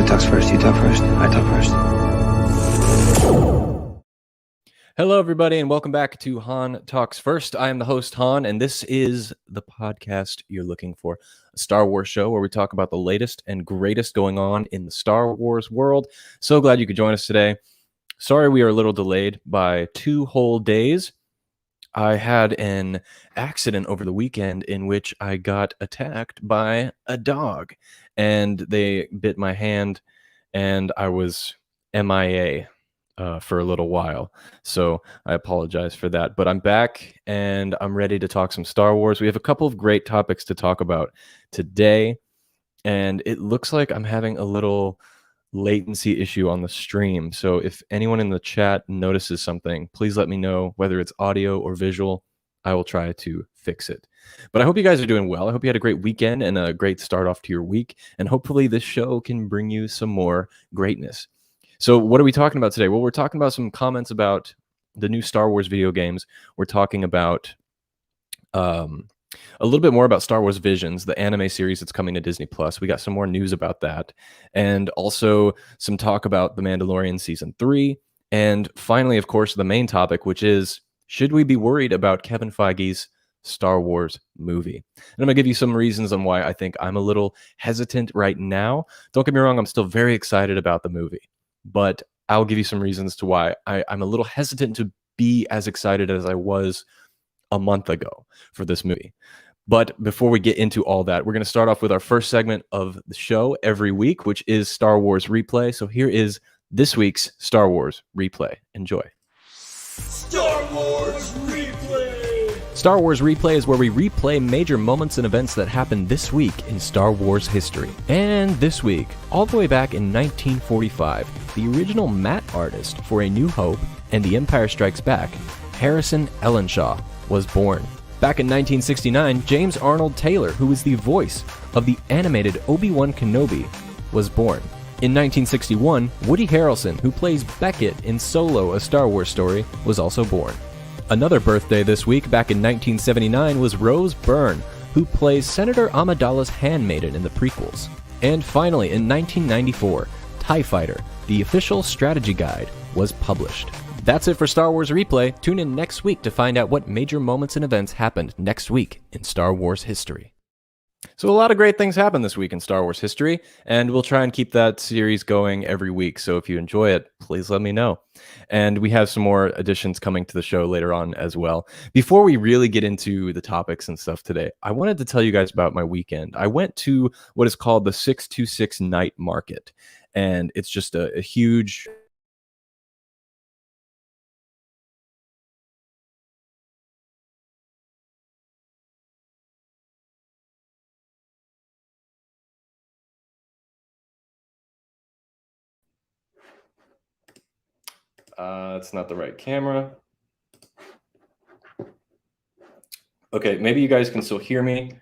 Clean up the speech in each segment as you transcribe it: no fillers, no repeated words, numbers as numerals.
who talks first? You talk first? I talk first. Hello, everybody, and welcome back to Han Talks First. I am the host, Han, and this is the podcast you're looking for, a Star Wars show where we talk about the latest and greatest going on in the Star Wars world. So glad you could join us today. Sorry we are a little delayed by 2 whole days. I had an accident over the weekend in which I got attacked by a dog, and they bit my hand, and I was MIA for a little while. So I apologize for that. But I'm back, and I'm ready to talk some Star Wars. We have a couple of great topics to talk about today, and it looks like I'm having a little latency issue on the stream. So if anyone in the chat notices something, please let me know, whether it's audio or visual. I will try to fix it. But I hope you guys are doing well. I hope you had a great weekend and a great start off to your week. And hopefully this show can bring you some more greatness. So what are we talking about today? Well, we're talking about some comments about the new Star Wars video games. We're talking about a little bit more about Star Wars Visions, the anime series that's coming to Disney Plus. We got some more news about that, and also some talk about The Mandalorian Season 3. And finally, of course, the main topic, which is, should we be worried about Kevin Feige's Star Wars movie? And I'm going to give you some reasons on why I think I'm a little hesitant right now. Don't get me wrong, I'm still very excited about the movie, but I'll give you some reasons to why I'm a little hesitant to be as excited as I was a month ago for this movie. But before we get into all that, we're going to start off with our first segment of the show every week, which is Star Wars Replay. So here is this week's Star Wars Replay. Enjoy. Star Wars Replay! Star Wars Replay is where we replay major moments and events that happened this week in Star Wars history. And this week, all the way back in 1945, the original matte artist for A New Hope and The Empire Strikes Back, Harrison Ellenshaw, was born. Back in 1969, James Arnold Taylor, who was the voice of the animated Obi-Wan Kenobi, was born. In 1961, Woody Harrelson, who plays Beckett in Solo: A Star Wars Story, was also born. Another birthday this week, back in 1979, was Rose Byrne, who plays Senator Amidala's handmaiden in the prequels. And finally, in 1994, TIE Fighter, the official strategy guide, was published. That's it for Star Wars Replay. Tune in next week to find out what major moments and events happened next week in Star Wars history. So a lot of great things happened this week in Star Wars history, and we'll try and keep that series going every week. So if you enjoy it, please let me know. And we have some more additions coming to the show later on as well. Before we really get into the topics and stuff today, I wanted to tell you guys about my weekend. I went to what is called the 626 Night Market, and it's just a huge... it's not the right camera. Okay, maybe you guys can still hear me.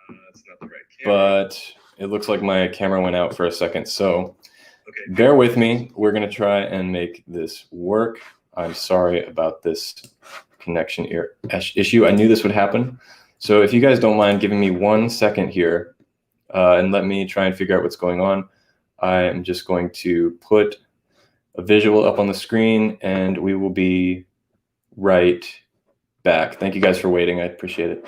That's not the right camera. But it looks like my camera went out for a second. So bear with me. We're going to try and make this work. I'm sorry about this connection issue. I knew this would happen. So if you guys don't mind giving me 1 second here and let me try and figure out what's going on, I am just going to put a visual up on the screen and we will be right back. Thank you guys for waiting. I appreciate it.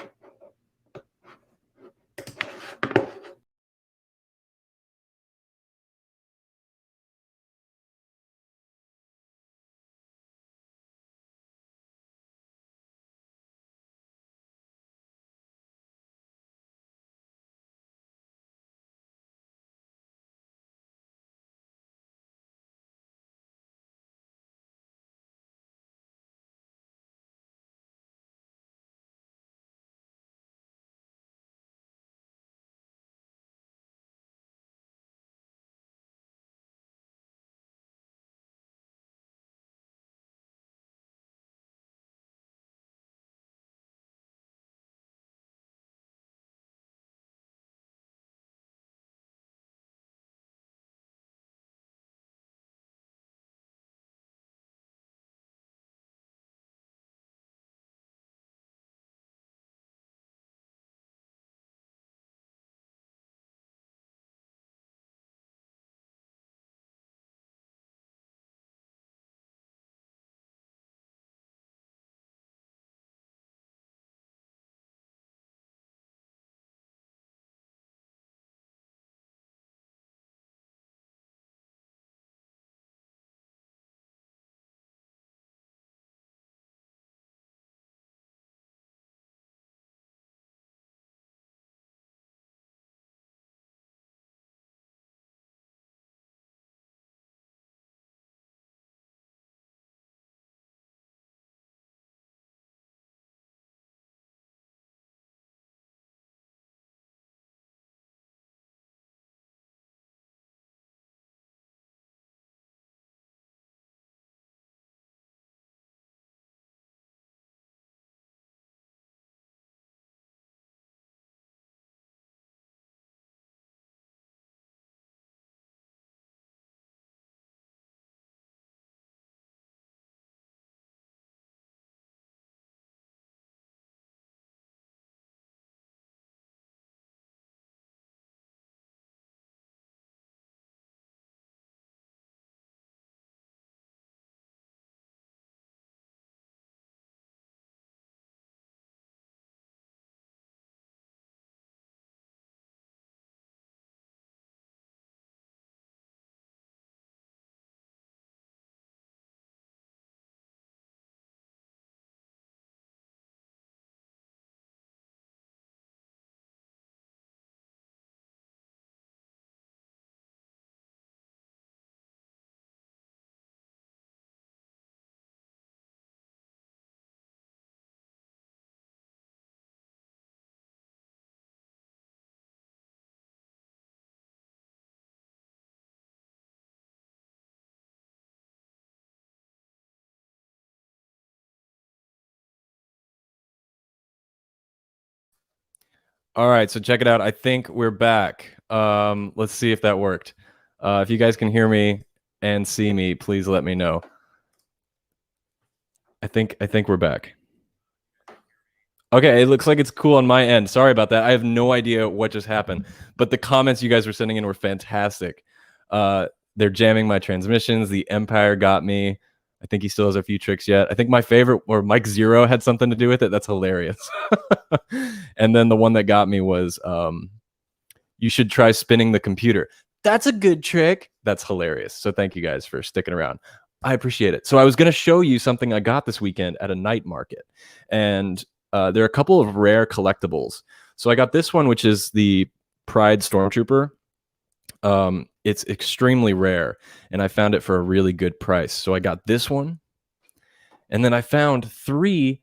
All right, so check it out. I think we're back. Let's see if that worked. If you guys can hear me and see me, please let me know. I think we're back. Okay, it looks like it's cool on my end. Sorry about that. I have no idea what just happened, but the comments you guys were sending in were fantastic. They're jamming my transmissions. The Empire got me. I think he still has a few tricks yet. I think my favorite, or Mike Zero, had something to do with it. That's hilarious. And then the one that got me was, you should try spinning the computer. That's a good trick. That's hilarious. So thank you guys for sticking around. I appreciate it. So I was going to show you something I got this weekend at a night market. And there are a couple of rare collectibles. So I got this one, which is the Pride Stormtrooper. It's extremely rare, and I found it for a really good price. So I got this one, and then I found 3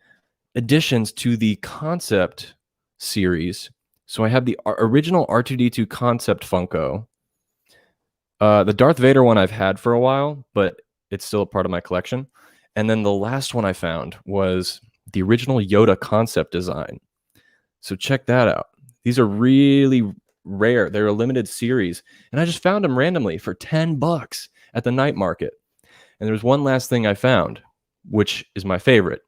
additions to the concept series. So I have the original R2-D2 concept Funko. The Darth Vader one I've had for a while, but it's still a part of my collection. And then the last one I found was the original Yoda concept design. So check that out. These are really rare. They're a limited series. And I just found them randomly for $10 at the night market. And there's one last thing I found, which is my favorite.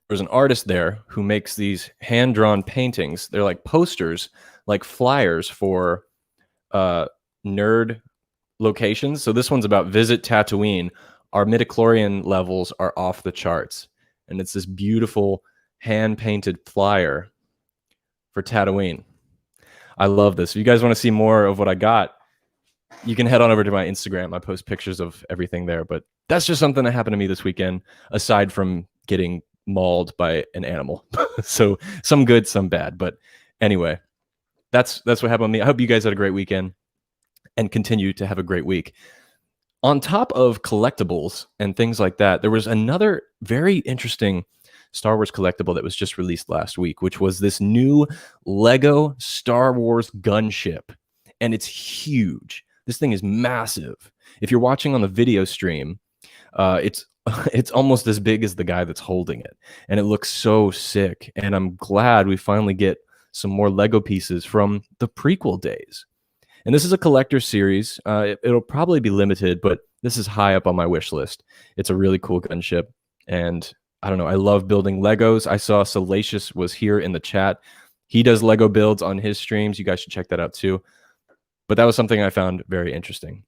There's an artist there who makes these hand-drawn paintings. They're like posters, like flyers for nerd locations. So this one's about Visit Tatooine. Our midichlorian levels are off the charts. And it's this beautiful hand-painted flyer for Tatooine. I love this. If you guys want to see more of what I got, you can head on over to my Instagram. I post pictures of everything there. But that's just something that happened to me this weekend, aside from getting mauled by an animal. So some good, some bad. But anyway, that's what happened to me. I hope you guys had a great weekend and continue to have a great week. On top of collectibles and things like that, there was another very interesting Star Wars collectible that was just released last week, which was this new Lego Star Wars gunship. And it's huge. This thing is massive. If you're watching on the video stream, it's almost as big as the guy that's holding it. And it looks so sick. And I'm glad we finally get some more Lego pieces from the prequel days. And this is a collector series. It'll probably be limited, but this is high up on my wish list. It's a really cool gunship. And I don't know, I love building Legos. I saw Salacious was here in the chat. He does Lego builds on his streams. You guys should check that out too. But that was something I found very interesting.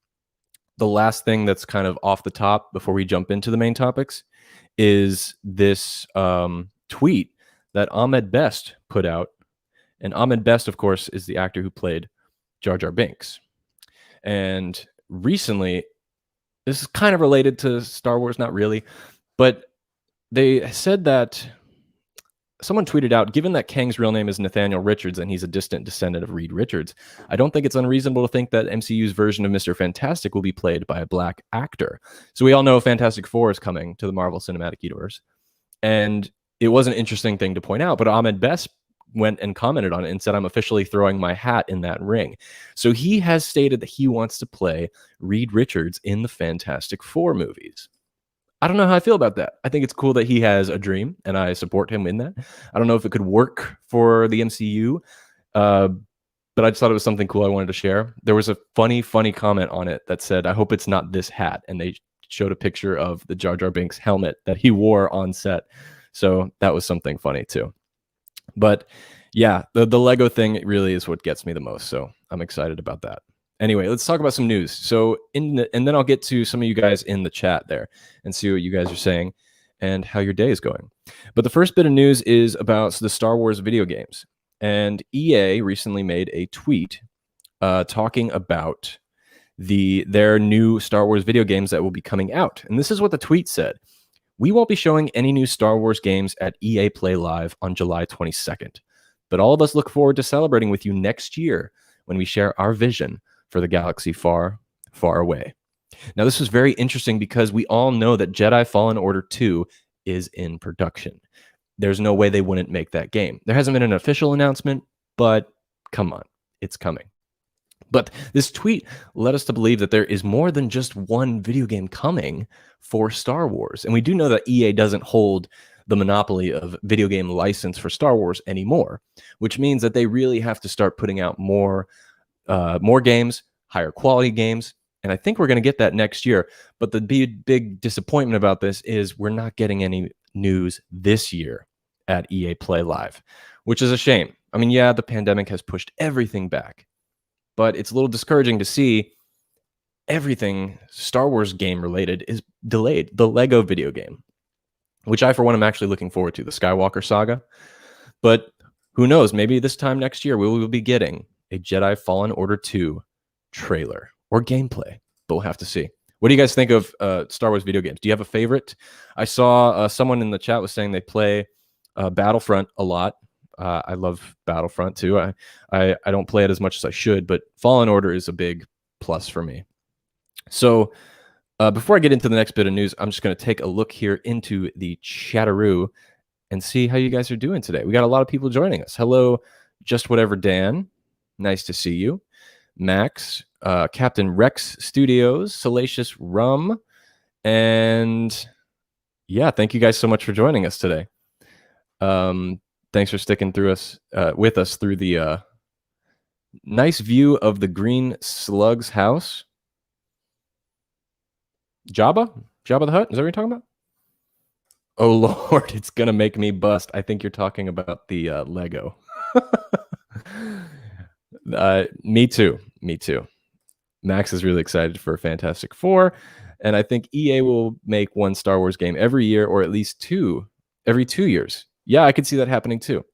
The last thing that's kind of off the top before we jump into the main topics is this tweet that Ahmed Best put out. And Ahmed Best, of course, is the actor who played Jar Jar Binks. And recently, this is kind of related to Star Wars, not really, but they said that someone tweeted out, given that Kang's real name is Nathaniel Richards and he's a distant descendant of Reed Richards, I don't think it's unreasonable to think that MCU's version of Mr. Fantastic will be played by a black actor. So we all know Fantastic Four is coming to the Marvel Cinematic Universe. And it was an interesting thing to point out, but Ahmed Best went and commented on it and said, I'm officially throwing my hat in that ring. So he has stated that he wants to play Reed Richards in the Fantastic Four movies. I don't know how I feel about that. I think it's cool that he has a dream, and I support him in that. I don't know if it could work for the MCU, but I just thought it was something cool I wanted to share. There was a funny comment on it that said, I hope it's not this hat, and they showed a picture of the Jar Jar Binks helmet that he wore on set. So that was something funny too. But yeah, the Lego thing really is what gets me the most, so I'm excited about that. Anyway, let's talk about some news. So and then I'll get to some of you guys in the chat there and see what you guys are saying and how your day is going. But the first bit of news is about the Star Wars video games. And EA recently made a tweet talking about their new Star Wars video games that will be coming out. And this is what the tweet said. We won't be showing any new Star Wars games at EA Play Live on July 22nd. But all of us look forward to celebrating with you next year when we share our vision for the galaxy far, far away. Now, this is very interesting because we all know that Jedi Fallen Order 2 is in production. There's no way they wouldn't make that game. There hasn't been an official announcement, but come on, it's coming. But this tweet led us to believe that there is more than just one video game coming for Star Wars. And we do know that EA doesn't hold the monopoly of video game license for Star Wars anymore, which means that they really have to start putting out more games, higher quality games. And I think we're going to get that next year. But the big disappointment about this is we're not getting any news this year at EA Play Live, which is a shame. I mean, yeah, the pandemic has pushed everything back, but it's a little discouraging to see everything Star Wars game related is delayed. The Lego video game, which I, for one, am actually looking forward to, the Skywalker Saga. But who knows? Maybe this time next year we will be getting a Jedi Fallen Order 2 trailer or gameplay, but we'll have to see. What do you guys think of Star Wars video games? Do you have a favorite? I saw someone in the chat was saying they play Battlefront a lot. I love Battlefront too. I don't play it as much as I should, but Fallen Order is a big plus for me. So before I get into the next bit of news, I'm just going to take a look here into the chatteroo and see how you guys are doing today. We got a lot of people joining us. Hello, Just Whatever Dan. Nice to see you. Max, Captain Rex Studios, Salacious Rum, and yeah, thank you guys so much for joining us today. Thanks for sticking through us with us through the nice view of the Green Slug's house. Jabba the Hutt, is that what you're talking about? Oh Lord, it's gonna make me bust. I think you're talking about the Lego. Me too. Max is really excited for Fantastic Four, and I think EA will make one Star Wars game every year, or at least two every 2 years. Yeah, I could see that happening too.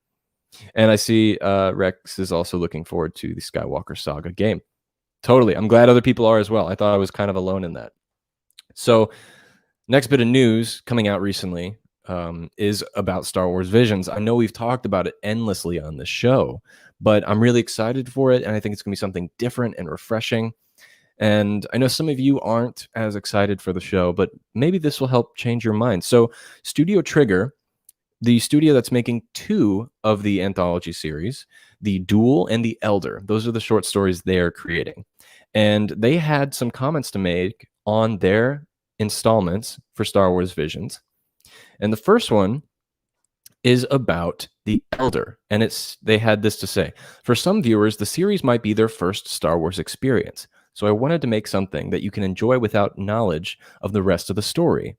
And I see Rex is also looking forward to the Skywalker Saga game. Totally. I'm glad other people are as well. I thought I was kind of alone in that. So next bit of news coming out recently is about Star Wars Visions. I know we've talked about it endlessly on the show, but I'm really excited for it, and I think it's going to be something different and refreshing. And I know some of you aren't as excited for the show, but maybe this will help change your mind. So Studio Trigger, the studio that's making 2 of the anthology series, The Duel and The Elder, those are the short stories they're creating. And they had some comments to make on their installments for Star Wars Visions. And the first one is about The Elder. And they had this to say: for some viewers, the series might be their first Star Wars experience. So I wanted to make something that you can enjoy without knowledge of the rest of the story.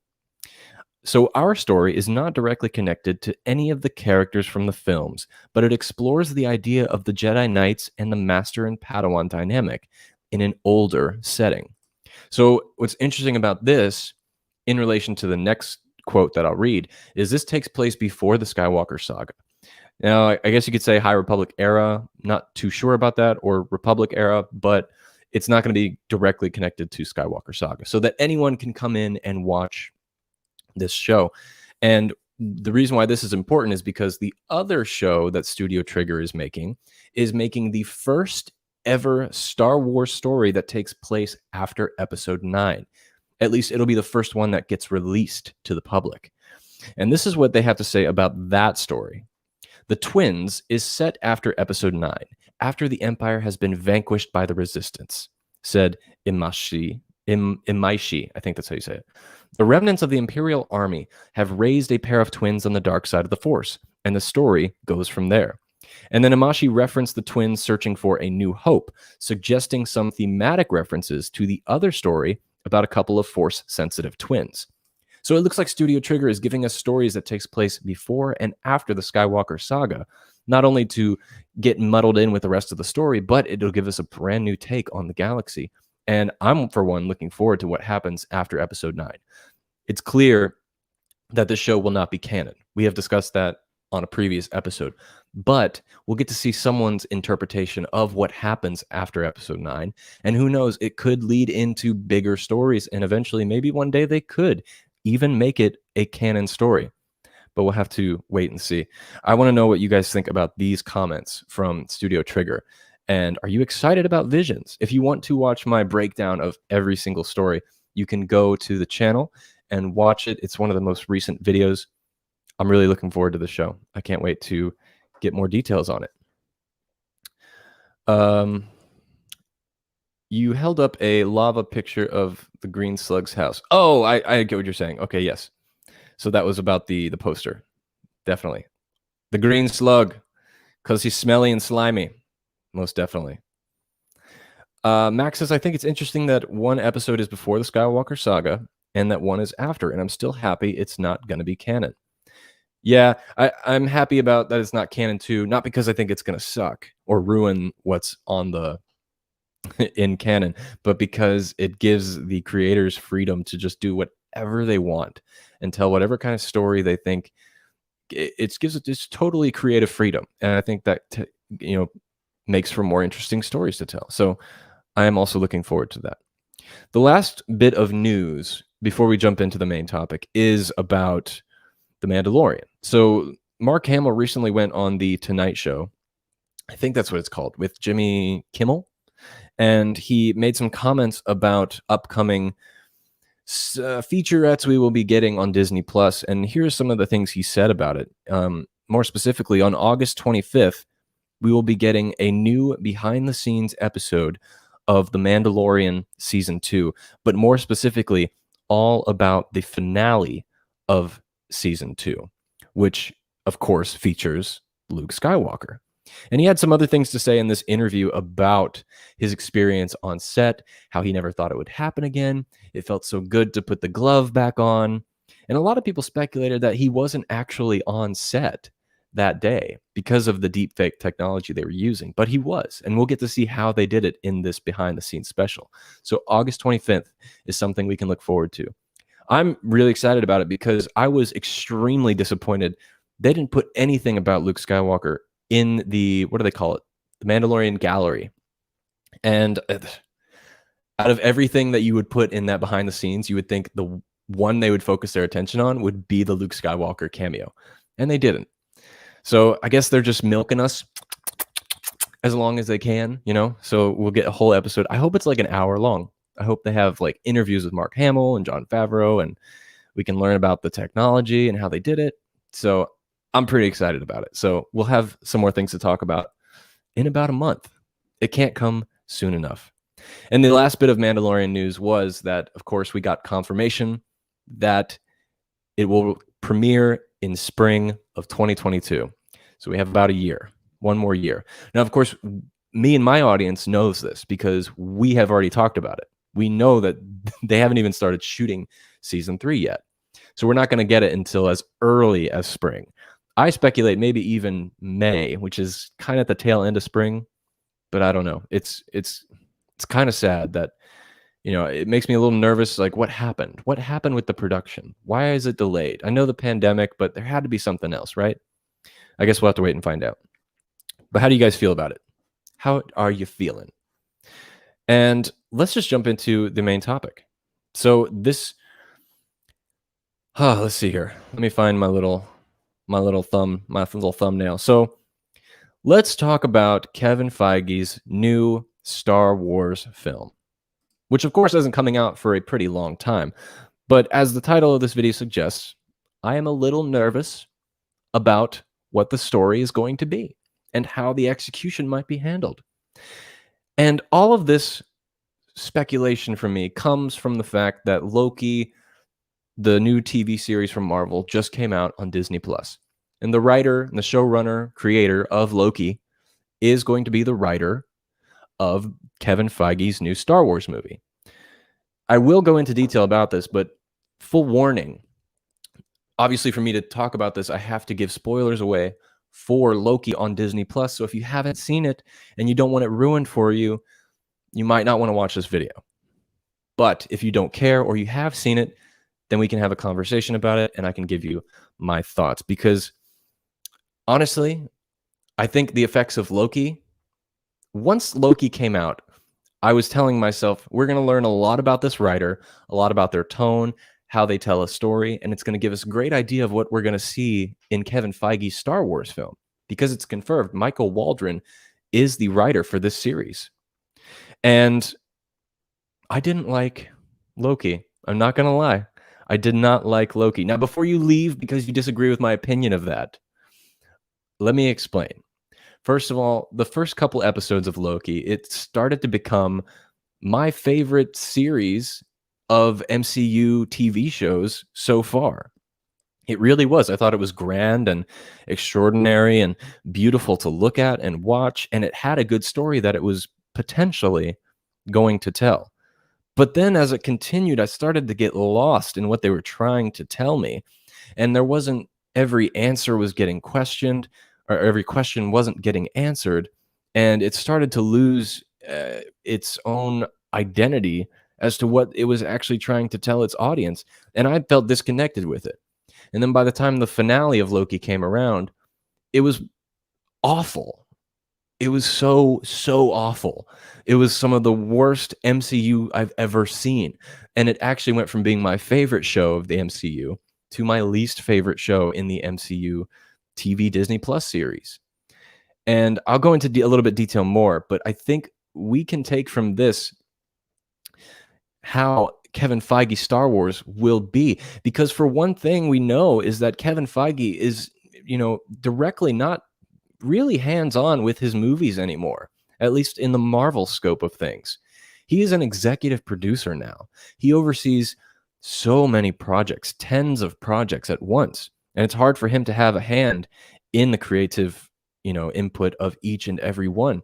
So our story is not directly connected to any of the characters from the films, but it explores the idea of the Jedi Knights and the Master and Padawan dynamic in an older setting. So what's interesting about this, in relation to the next quote that I'll read, is this takes place before the Skywalker Saga. Now, I guess you could say High Republic era, not too sure about that, or Republic era, but it's not going to be directly connected to Skywalker Saga, so that anyone can come in and watch this show. And the reason why this is important is because the other show that Studio Trigger is making the first ever Star Wars story that takes place after Episode 9. At least it'll be the first one that gets released to the public. And this is what they have to say about that story. The Twins is set after Episode 9, after the Empire has been vanquished by the Resistance, said Imaishi, I think that's how you say it. The remnants of the Imperial Army have raised a pair of twins on the dark side of the Force, and the story goes from there. And then Imaishi referenced the twins searching for a new hope, suggesting some thematic references to the other story about a couple of Force-sensitive twins. So it looks like Studio Trigger is giving us stories that takes place before and after the Skywalker Saga, not only to get muddled in with the rest of the story, but it'll give us a brand new take on the galaxy. And I'm, for one, looking forward to what happens after Episode 9. It's clear that this show will not be canon. We have discussed that on a previous episode, but we'll get to see someone's interpretation of what happens after Episode 9. And who knows, it could lead into bigger stories, and eventually, maybe one day, they could even make it a canon story. But we'll have to wait and see. I want to know what you guys think about these comments from Studio Trigger. And are you excited about Visions? If you want to watch my breakdown of every single story, you can go to the channel and watch it. It's one of the most recent videos. I'm really looking forward to the show. I can't wait to get more details on it. You held up a lava picture of the Green Slug's house. Oh, I get what you're saying. Okay, yes. So that was about the poster. Definitely. The green slug, because he's smelly and slimy. Most definitely. Max says, I think it's interesting that one episode is before the Skywalker saga and that one is after, and I'm still happy it's not going to be canon. Yeah, I'm happy about that it's not canon too, not because I think it's going to suck or ruin what's on the in canon, but because it gives the creators freedom to just do whatever they want and tell whatever kind of story they think. It gives it this totally creative freedom, and I think that makes for more interesting stories to tell. So I am also looking forward to that. The last bit of news before we jump into the main topic is about The Mandalorian. So Mark Hamill recently went on the Tonight Show. I think that's what it's called, with Jimmy Kimmel. And he made some comments about upcoming featurettes we will be getting on Disney Plus. And here's some of the things he said about it. More specifically, on August 25th, we will be getting a new behind-the-scenes episode of The Mandalorian Season 2, but more specifically, all about the finale of Season 2, which, of course, features Luke Skywalker. And he had some other things to say in this interview about his experience on set, how he never thought it would happen again. It felt so good to put the glove back on. And a lot of people speculated that he wasn't actually on set that day because of the deepfake technology they were using, but he was, and we'll get to see how they did it in this behind the scenes special. So August 25th is something we can look forward to. I'm really excited about it because I was extremely disappointed they didn't put anything about Luke Skywalker in the, what do they call it? The Mandalorian Gallery. And out of everything that you would put in that behind the scenes, you would think the one they would focus their attention on would be the Luke Skywalker cameo. And they didn't. So I guess they're just milking us as long as they can, So we'll get a whole episode. I hope it's like an hour long. I hope they have like interviews with Mark Hamill and Jon Favreau, and we can learn about the technology and how they did it. So I'm pretty excited about it. So we'll have some more things to talk about in about a month. It can't come soon enough. And the last bit of Mandalorian news was that, of course, we got confirmation that it will premiere in spring of 2022. So we have about a year, one more year. Now, of course, me and my audience knows this because we have already talked about it. We know that they haven't even started shooting season 3 yet. So we're not going to get it until as early as spring. I speculate maybe even May, which is kind of at the tail end of spring, but I don't know. It's kind of sad that, it makes me a little nervous. Like, what happened? What happened with the production? Why is it delayed? I know the pandemic, but there had to be something else, right? I guess we'll have to wait and find out. But how do you guys feel about it? How are you feeling? And let's just jump into the main topic. So this, let's see here. Let me find my little thumbnail. So let's talk about Kevin Feige's new Star Wars film, which of course isn't coming out for a pretty long time. But as the title of this video suggests, I am a little nervous about what the story is going to be and how the execution might be handled. And all of this speculation from me comes from the fact that Loki, the new TV series from Marvel, just came out on Disney Plus. And the writer and the showrunner, creator of Loki is going to be the writer of Kevin Feige's new Star Wars movie. I will go into detail about this, but full warning. Obviously, for me to talk about this, I have to give spoilers away for Loki on Disney Plus. So if you haven't seen it and you don't want it ruined for you, you might not want to watch this video. But if you don't care or you have seen it, then we can have a conversation about it and I can give you my thoughts. Because honestly, I think the effects of Loki, once Loki came out, I was telling myself, we're going to learn a lot about this writer, a lot about their tone, how they tell a story, and it's going to give us a great idea of what we're going to see in Kevin Feige's Star Wars film, because it's confirmed Michael Waldron is the writer for this series. And I didn't like Loki. I'm not going to lie. I did not like Loki. Now, before you leave because you disagree with my opinion of that, let me explain. First of all, the first couple episodes of Loki, it started to become my favorite series of MCU TV shows so far. It really was. I thought it was grand and extraordinary and beautiful to look at and watch, and it had a good story that it was potentially going to tell. But then as it continued, I started to get lost in what they were trying to tell me, and there wasn't every answer was getting questioned, or every question wasn't getting answered, and it started to lose its own identity as to what it was actually trying to tell its audience, and I felt disconnected with it. And then by the time the finale of Loki came around, it was awful. It was so awful. It was some of the worst MCU I've ever seen. And it actually went from being my favorite show of the MCU to my least favorite show in the MCU TV Disney Plus series. And I'll go into a little bit detail more, but I think we can take from this how Kevin Feige Star Wars will be. Because for one thing we know is that Kevin Feige is, directly not really hands-on with his movies anymore, at least in the Marvel scope of things. He is an executive producer now. He oversees so many projects, tens of projects at once, and it's hard for him to have a hand in the creative, input of each and every one.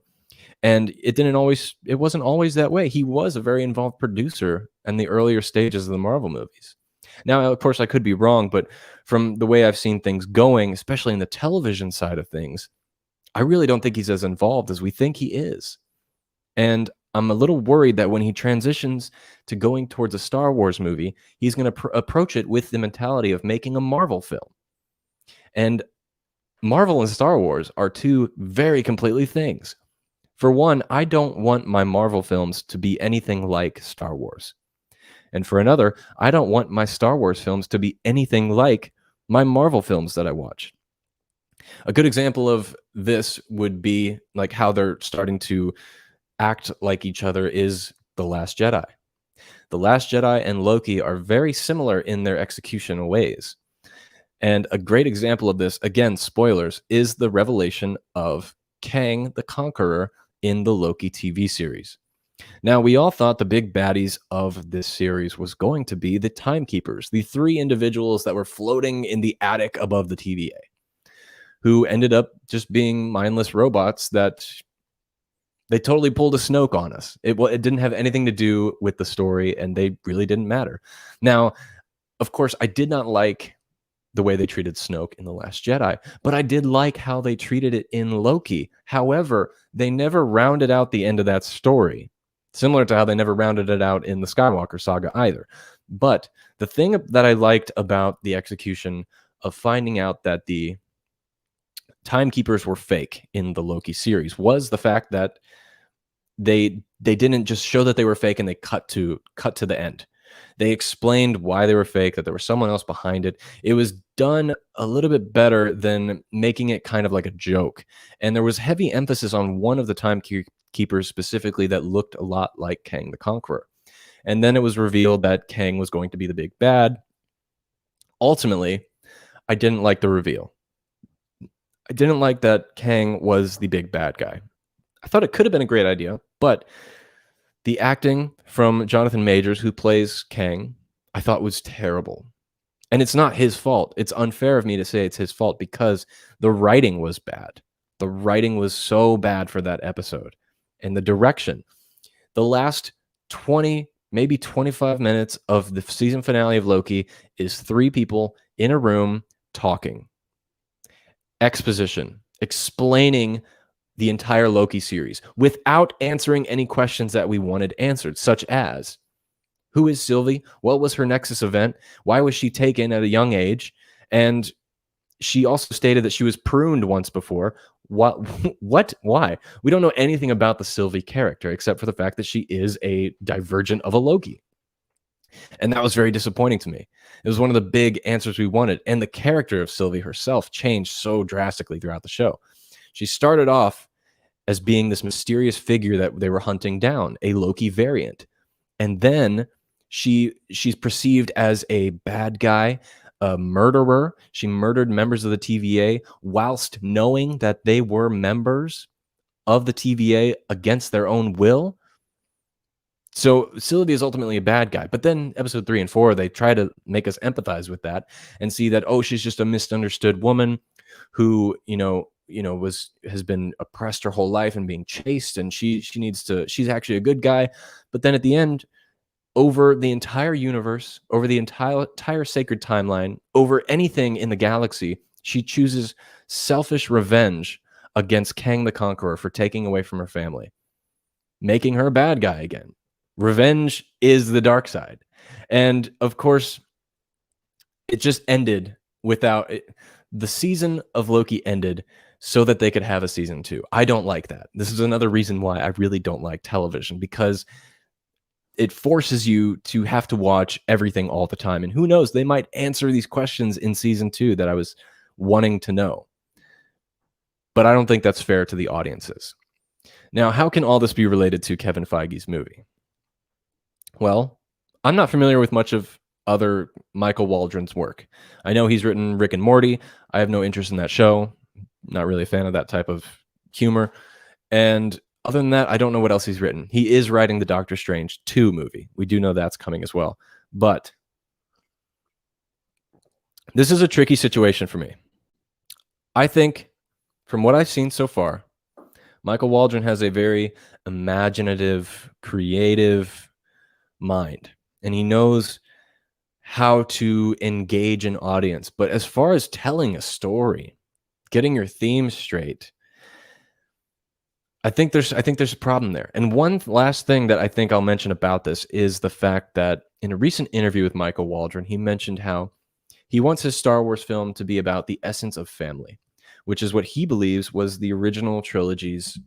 And it wasn't always that way. He was a very involved producer in the earlier stages of the Marvel movies. Now, of course, I could be wrong, but from the way I've seen things going, especially in the television side of things, I really don't think he's as involved as we think he is. And I'm a little worried that when he transitions to going towards a Star Wars movie, he's going to approach it with the mentality of making a Marvel film. And Marvel and Star Wars are two very completely things. For one, I don't want my Marvel films to be anything like Star Wars. And for another, I don't want my Star Wars films to be anything like my Marvel films that I watch. A good example of this would be like how they're starting to act like each other is The Last Jedi. The Last Jedi and Loki are very similar in their execution ways. And a great example of this, again, spoilers, is the revelation of Kang the Conqueror in the Loki TV series. Now, we all thought the big baddies of this series was going to be the Timekeepers, the three individuals that were floating in the attic above the TVA, who ended up just being mindless robots that they totally pulled a Snoke on us. It didn't have anything to do with the story, and they really didn't matter. Now, of course, I did not like the way they treated Snoke in The Last Jedi, but I did like how they treated it in Loki. However, they never rounded out the end of that story, similar to how they never rounded it out in the Skywalker saga either. But the thing that I liked about the execution of finding out that the Timekeepers were fake in the Loki series was the fact that they didn't just show that they were fake and they cut to the end. They explained why they were fake, that there was someone else behind it. It was done a little bit better than making it kind of like a joke. And there was heavy emphasis on one of the Timekeepers specifically that looked a lot like Kang the Conqueror. And then it was revealed that Kang was going to be the big bad. Ultimately, I didn't like the reveal. I didn't like that Kang was the big bad guy. I thought it could have been a great idea, but the acting from Jonathan Majors, who plays Kang, I thought was terrible. And it's not his fault. It's unfair of me to say it's his fault because the writing was bad. The writing was so bad for that episode. And the direction. The last 20, maybe 25 minutes of the season finale of Loki is three people in a room talking. Exposition. Explaining the entire Loki series without answering any questions that we wanted answered, such as, who is Sylvie? What was her Nexus event? Why was she taken at a young age? And she also stated that she was pruned once before. What? Why? We don't know anything about the Sylvie character except for the fact that she is a divergent of a Loki. And that was very disappointing to me. It was one of the big answers we wanted. And the character of Sylvie herself changed so drastically throughout the show. She started off as being this mysterious figure that they were hunting down, a Loki variant. And then she's perceived as a bad guy, a murderer. She murdered members of the TVA whilst knowing that they were members of the TVA against their own will. So Sylvie is ultimately a bad guy. But then episode 3 and 4, they try to make us empathize with that and see that, oh, she's just a misunderstood woman who, has been oppressed her whole life and being chased, and she's actually a good guy. But then at the end, over the entire universe, over the entire sacred timeline, over anything in the galaxy, she chooses selfish revenge against Kang the Conqueror for taking away from her family, making her a bad guy again. Revenge is the dark side. And of course, it just ended without it. The season of Loki ended so that they could have a season 2. I don't like that. This is another reason why I really don't like television, because it forces you to have to watch everything all the time. And who knows, they might answer these questions in season 2 that I was wanting to know. But I don't think that's fair to the audiences. Now, how can all this be related to Kevin Feige's movie? Well, I'm not familiar with much of other Michael Waldron's work. I know he's written Rick and Morty. I have no interest in that show. Not really a fan of that type of humor. And other than that, I don't know what else he's written. He is writing the Doctor Strange 2 movie. We do know that's coming as well. But this is a tricky situation for me. I think, from what I've seen so far, Michael Waldron has a very imaginative, creative mind, and he knows how to engage an audience. But as far as telling a story, getting your theme straight, I think there's a problem there. And one last thing that I think I'll mention about this is the fact that in a recent interview with Michael Waldron, he mentioned how he wants his Star Wars film to be about the essence of family, which is what he believes was the original trilogy's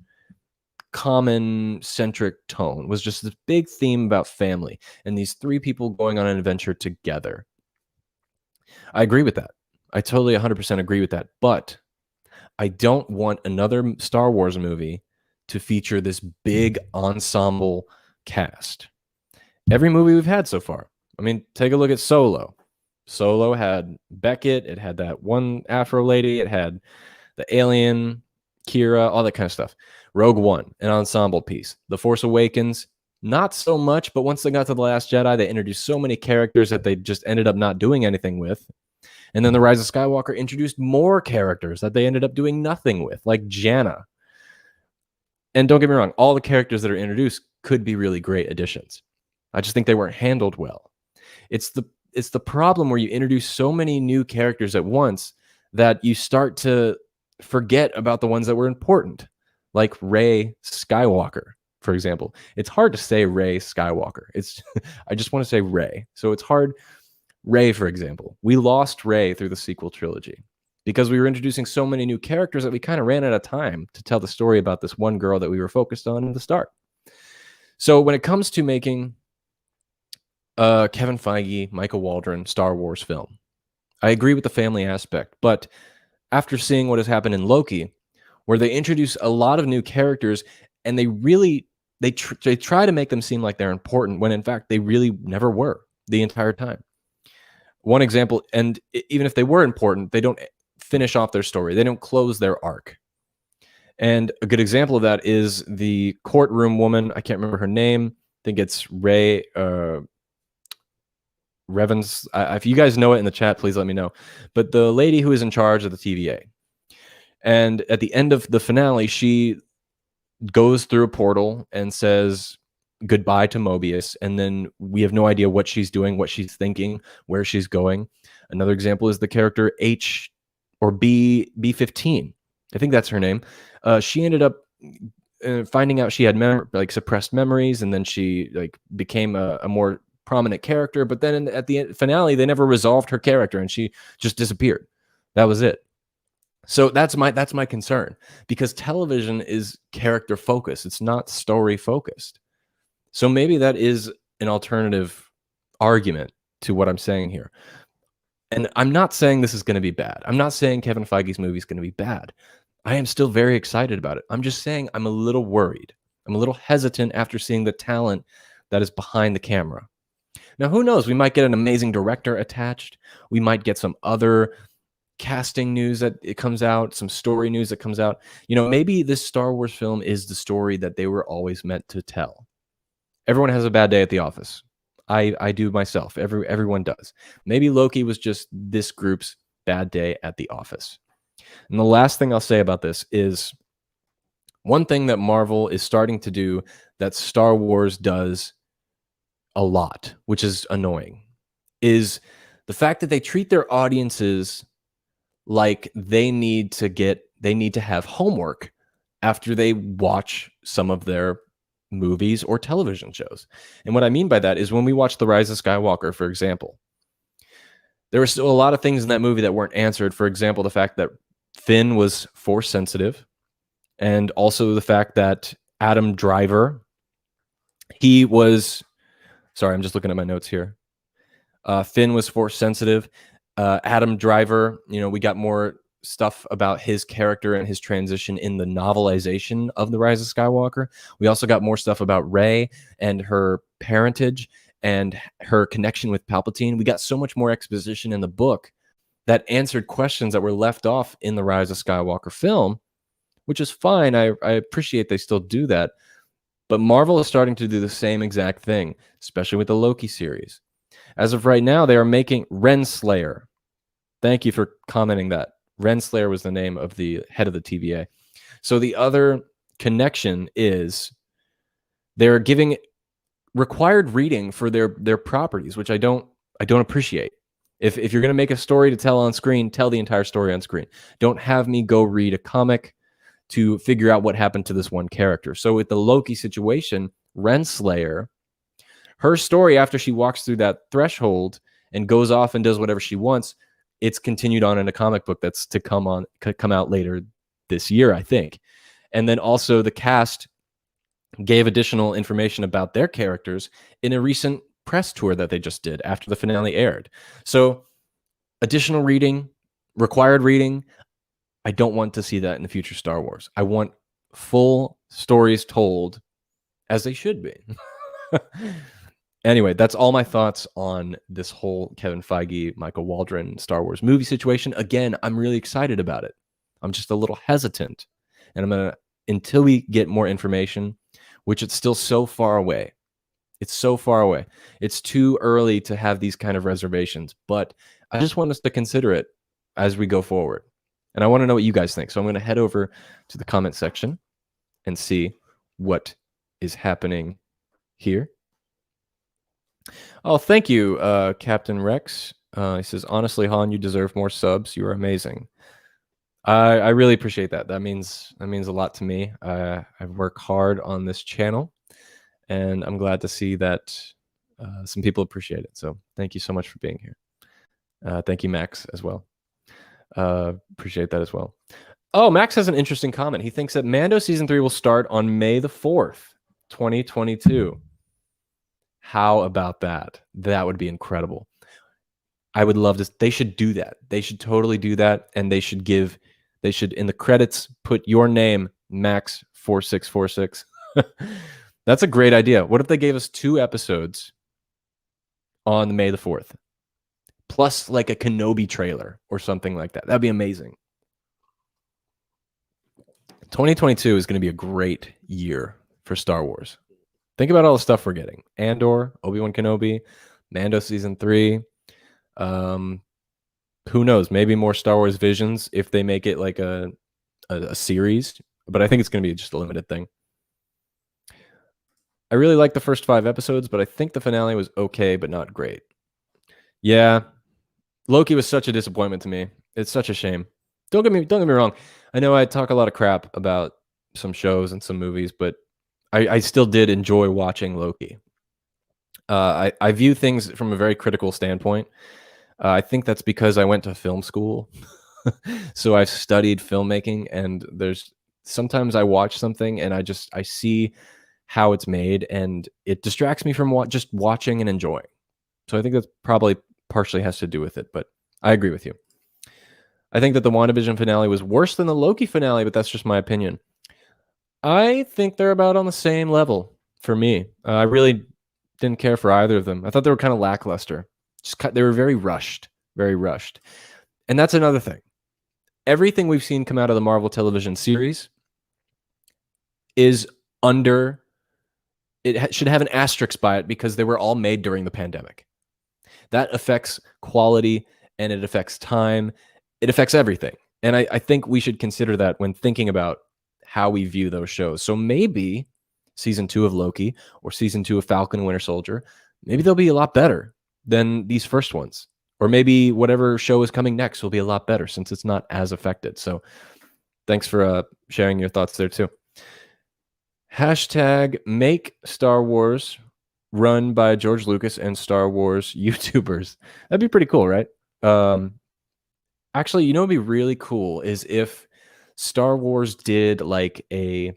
common centric tone, was just this big theme about family and these 3 people going on an adventure together. I agree with that. I totally 100% agree with that. But I don't want another Star Wars movie to feature this big ensemble cast. Every movie we've had so far. I mean, take a look at Solo. Solo had Beckett. It had that one Afro lady. It had the alien, Kira, all that kind of stuff. Rogue One, an ensemble piece. The Force Awakens, not so much, but once they got to The Last Jedi, they introduced so many characters that they just ended up not doing anything with. And then The Rise of Skywalker introduced more characters that they ended up doing nothing with, like Janna. And don't get me wrong, all the characters that are introduced could be really great additions. I just think they weren't handled well. It's the problem where you introduce so many new characters at once that you start to forget about the ones that were important, like Rey Skywalker, for example. It's hard to say Rey Skywalker. I just want to say Rey. So it's hard. Rey, for example. We lost Rey through the sequel trilogy because we were introducing so many new characters that we kind of ran out of time to tell the story about this one girl that we were focused on in the start. So when it comes to making Kevin Feige, Michael Waldron, Star Wars film, I agree with the family aspect, but after seeing what has happened in Loki, where they introduce a lot of new characters and they try to make them seem like they're important when in fact they really never were the entire time. One example, and even if they were important, they don't finish off their story. They don't close their arc. And a good example of that is the courtroom woman. I can't remember her name. I think it's Ray Revens. If you guys know it in the chat, please let me know. But the lady who is in charge of the TVA. And at the end of the finale, she goes through a portal and says goodbye to Mobius. And then we have no idea what she's doing, what she's thinking, where she's going. Another example is the character H or B15. I think that's her name. She ended up finding out she had suppressed memories, and then she became a more prominent character. But then at the finale, they never resolved her character, and she just disappeared. That was it. So that's my concern, because television is character focused. It's not story focused. So maybe that is an alternative argument to what I'm saying here. And I'm not saying this is going to be bad. I'm not saying Kevin Feige's movie is going to be bad. I am still very excited about it. I'm just saying I'm a little worried. I'm a little hesitant after seeing the talent that is behind the camera. Now, who knows? We might get an amazing director attached. We might get some other casting news that it comes out, some story news that comes out. Maybe this Star Wars film is the story that they were always meant to tell. Everyone has a bad day at the office. I do myself. Everyone does. Maybe Loki was just this group's bad day at the office. And the last thing I'll say about this is one thing that Marvel is starting to do that Star Wars does a lot, which is annoying, is the fact that they treat their audiences like they need to have homework after they watch some of their movies or television shows. And what I mean by that is when we watch The Rise of Skywalker, for example, there were still a lot of things in that movie that weren't answered. For example, the fact that Finn was force sensitive, and also the fact that Adam Driver, he was, sorry, I'm just looking at my notes here. Finn was force sensitive. Adam Driver, we got more stuff about his character and his transition in the novelization of The Rise of Skywalker. We also got more stuff about Rey and her parentage and her connection with Palpatine. We got so much more exposition in the book that answered questions that were left off in the Rise of Skywalker film, which is fine. I appreciate they still do that. But Marvel is starting to do the same exact thing, especially with the Loki series. As of right now, they are making Renslayer. Thank you for commenting that. Renslayer was the name of the head of the TVA. So the other connection is they're giving required reading for their properties, which I don't appreciate. If you're going to make a story to tell on screen, tell the entire story on screen. Don't have me go read a comic to figure out what happened to this one character. So with the Loki situation, Renslayer, her story after she walks through that threshold and goes off and does whatever she wants, it's continued on in a comic book that's to come out later this year, I think. And then also the cast gave additional information about their characters in a recent press tour that they just did after the finale aired. So additional reading, required reading, I don't want to see that in the future Star Wars. I want full stories told as they should be. Anyway, that's all my thoughts on this whole Kevin Feige, Michael Waldron Star Wars movie situation. Again, I'm really excited about it. I'm just a little hesitant. And until we get more information, which it's still so far away. It's so far away. It's too early to have these kind of reservations. But I just want us to consider it as we go forward. And I want to know what you guys think. So I'm going to head over to the comment section and see what is happening here. Oh, thank you, Captain Rex. He says, honestly, Han, you deserve more subs. You are amazing. I really appreciate that. That means a lot to me. I work hard on this channel, and I'm glad to see that some people appreciate it. So thank you so much for being here. Thank you, Max, as well. Appreciate that as well. Oh, Max has an interesting comment. He thinks that Mando Season 3 will start on May the 4th, 2022. How about that? That would be incredible. I would love to. They should do that. They should totally do that. And they should in the credits, put your name, Max4646. That's a great idea. What if they gave us 2 episodes on May the 4th? Plus like a Kenobi trailer or something like that. That'd be amazing. 2022 is going to be a great year for Star Wars. Think about all the stuff we're getting. Andor, Obi-Wan Kenobi, Mando Season 3. Who knows? Maybe more Star Wars Visions if they make it like a series. But I think it's going to be just a limited thing. I really like the first 5 episodes, but I think the finale was okay, but not great. Yeah. Loki was such a disappointment to me. It's such a shame. Don't get me wrong. I know I talk a lot of crap about some shows and some movies, but I still did enjoy watching Loki. I view things from a very critical standpoint. I think that's because I went to film school. So I've studied filmmaking, and sometimes I watch something and I see how it's made, and it distracts me from just watching and enjoying. So I think that's probably partially has to do with it, but I agree with you. I think that the WandaVision finale was worse than the Loki finale, but that's just my opinion. I think they're about on the same level for me. I really didn't care for either of them. I thought they were kind of lackluster. They were very rushed, very rushed. And that's another thing. Everything we've seen come out of the Marvel television series is under it should have an asterisk by it because they were all made during the pandemic. That affects quality and it affects time. It affects everything. And I think we should consider that when thinking about how we view those shows. So maybe season 2 of Loki or season 2 of Falcon and Winter Soldier, maybe they'll be a lot better than these first ones. Or maybe whatever show is coming next will be a lot better since it's not as affected. So thanks for sharing your thoughts there too. Hashtag make Star Wars run by George Lucas and Star Wars YouTubers. That'd be pretty cool, right? Actually, you know what'd be really cool is if Star Wars did like a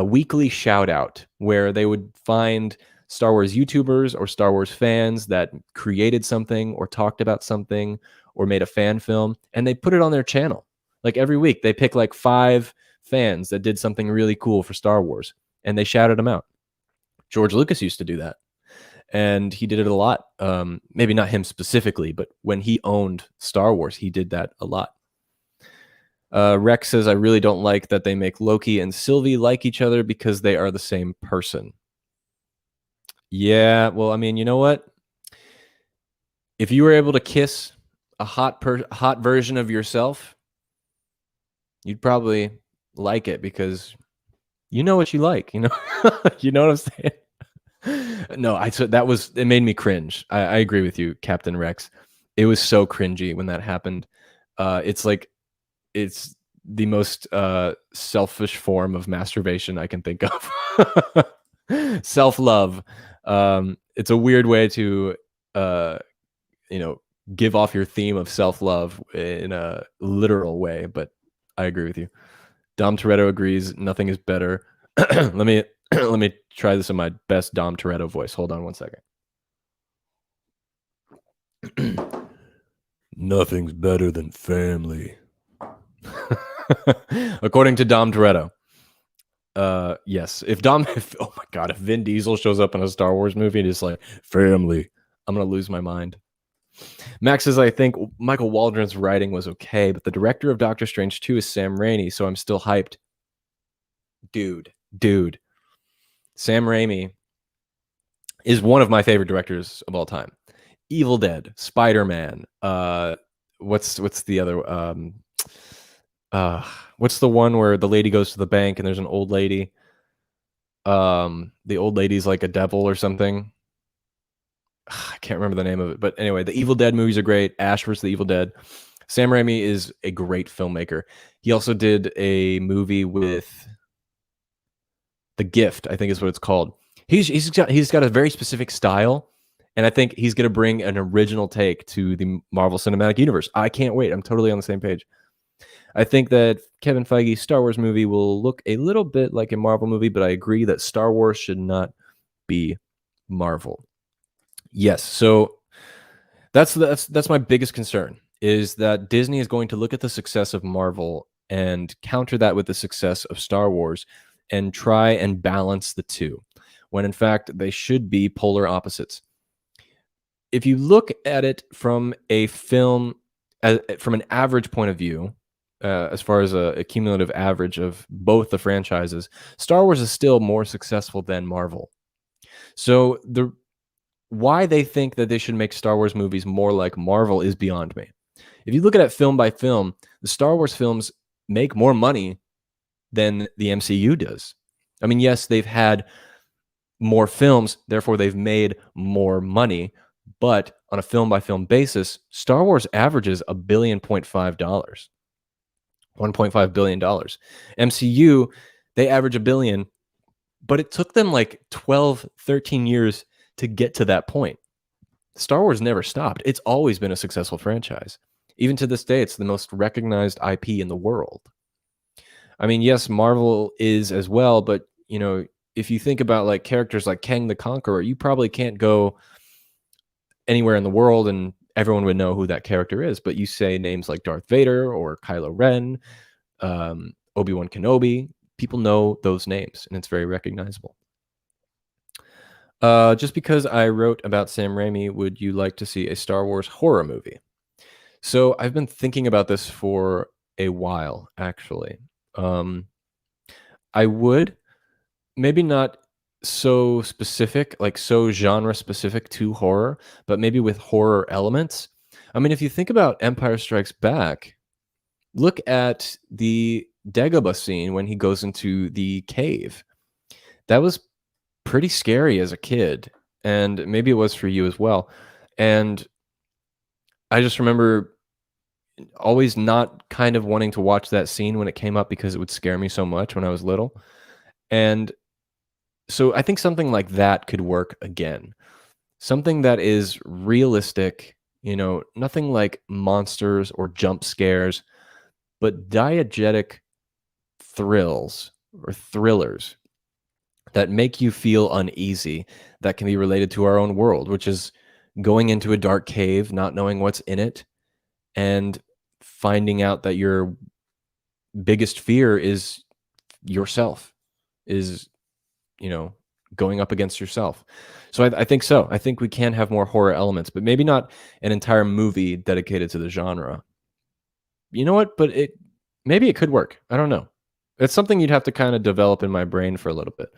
weekly shout out where they would find Star Wars YouTubers or Star Wars fans that created something or talked about something or made a fan film, and they put it on their channel. Like every week, they pick like 5 fans that did something really cool for Star Wars, and they shouted them out. George Lucas used to do that, and he did it a lot. Maybe not him specifically, but when he owned Star Wars, he did that a lot. Rex says, I really don't like that they make Loki and Sylvie like each other because they are the same person. Yeah, well, I mean, you know what? If you were able to kiss a hot version of yourself, you'd probably like it because you know what you like, you know? You know what I'm saying? No, it made me cringe. I agree with you, Captain Rex. It was so cringy when that happened. It's the most selfish form of masturbation I can think of. Self-love. It's a weird way to give off your theme of self-love in a literal way, but I agree with you. Dom Toretto agrees. Nothing is better. let me try this in my best Dom Toretto voice. Hold on one second. Nothing's better than family. According to Dom Toretto. Yes. If oh my God, if Vin Diesel shows up in a Star Wars movie and is like, family, I'm going to lose my mind. Max says, I think Michael Waldron's writing was okay, but the director of Doctor Strange 2 is Sam Raimi, so I'm still hyped. Dude. Sam Raimi is one of my favorite directors of all time. Evil Dead, Spider-Man, what's the other what's the one where the lady goes to the bank and there's an old lady? The old lady's like a devil or something. I can't remember the name of it, but anyway, the Evil Dead movies are great. Ash vs. the Evil Dead. Sam Raimi is a great filmmaker. He also did a movie with The Gift, I think is what it's called. He's got a very specific style, and I think he's going to bring an original take to the Marvel Cinematic Universe. I can't wait. I'm totally on the same page. I think that Kevin Feige's Star Wars movie will look a little bit like a Marvel movie, but I agree that Star Wars should not be Marvel. Yes, so that's my biggest concern, is that Disney is going to look at the success of Marvel and counter that with the success of Star Wars and try and balance the two, when in fact they should be polar opposites. If you look at it from a film, from an average point of view, as far as a cumulative average of both the franchises, Star Wars is still more successful than Marvel. So why they think that they should make Star Wars movies more like Marvel is beyond me. If you look at it film by film, the Star Wars films make more money than the MCU does. I mean, yes, they've had more films, therefore they've made more money, but on a film by film basis, Star Wars averages $1.5 billion. $1.5 billion. MCU, they average $1 billion, but it took them like 12, 13 years to get to that point. Star Wars never stopped. It's always been a successful franchise. Even to this day, it's the most recognized IP in the world. I mean, yes, Marvel is as well, but you know, if you think about like characters like Kang the Conqueror, you probably can't go anywhere in the world and everyone would know who that character is. But you say names like Darth Vader or Kylo Ren, Obi-Wan Kenobi, people know those names and it's very recognizable. Just because I wrote about Sam Raimi, would you like to see a Star Wars horror movie? So I've been thinking about this for a while, actually. I would, maybe not so specific, like so genre specific to horror, but maybe with horror elements. I mean, if you think about Empire Strikes Back, look at the Dagobah scene when he goes into the cave. That was pretty scary as a kid, and maybe it was for you as well. And I just remember always not kind of wanting to watch that scene when it came up because it would scare me so much when I was little. And so I think something like that could work again. Something that is realistic, nothing like monsters or jump scares, but diegetic thrills or thrillers that make you feel uneasy, that can be related to our own world, which is going into a dark cave, not knowing what's in it, and finding out that your biggest fear is yourself, is, going up against yourself. So I think so. I think we can have more horror elements, but maybe not an entire movie dedicated to the genre. You know what? But maybe it could work. I don't know. It's something you'd have to kind of develop in my brain for a little bit.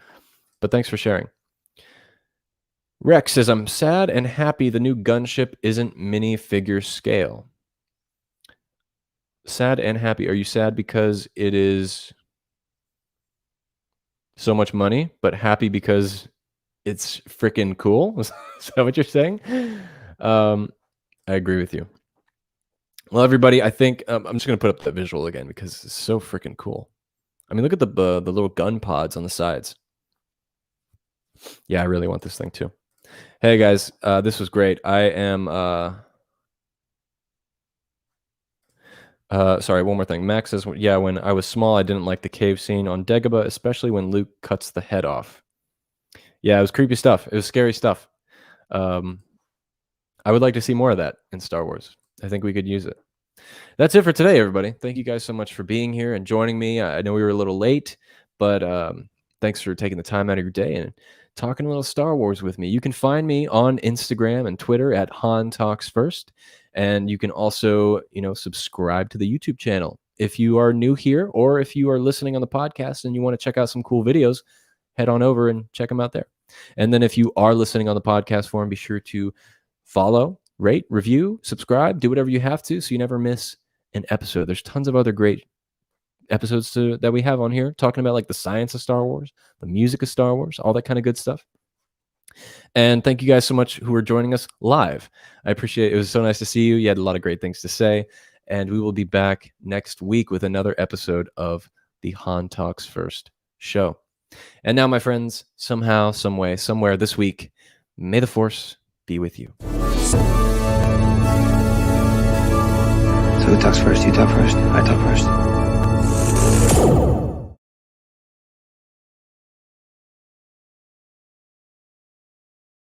But thanks for sharing. Rex says, I'm sad and happy the new gunship isn't minifigure scale. Sad and happy. Are you sad because it is so much money, but happy because it's freaking cool? Is that what you're saying? I agree with you. Well, everybody, I think I'm just going to put up that visual again because it's so freaking cool. I mean, look at the little gun pods on the sides. Yeah, I really want this thing too. Hey guys, this was great. I am sorry, one more thing. Max says, yeah, when I was small, I didn't like the cave scene on Dagobah, especially when Luke cuts the head off. Yeah, it was creepy stuff. It was scary stuff. I would like to see more of that in Star Wars. I think we could use it. That's it for today, everybody. Thank you guys so much for being here and joining me. I know we were a little late, but thanks for taking the time out of your day and talking a little Star Wars with me. You can find me on Instagram and Twitter at Han Talks First. And you can also, subscribe to the YouTube channel. If you are new here or if you are listening on the podcast and you want to check out some cool videos, head on over and check them out there. And then if you are listening on the podcast forum, be sure to follow, rate, review, subscribe, do whatever you have to so you never miss an episode. There's tons of other great episodes that we have on here talking about like the science of Star Wars, the music of Star Wars, all that kind of good stuff. And thank you guys so much who are joining us live. I appreciate it. It was so nice to see you. You had a lot of great things to say. And we will be back next week with another episode of the Han Talks First show. And now, my friends, somehow, some way, somewhere this week, may the Force be with you. So who talks first? You talk first? I talk first.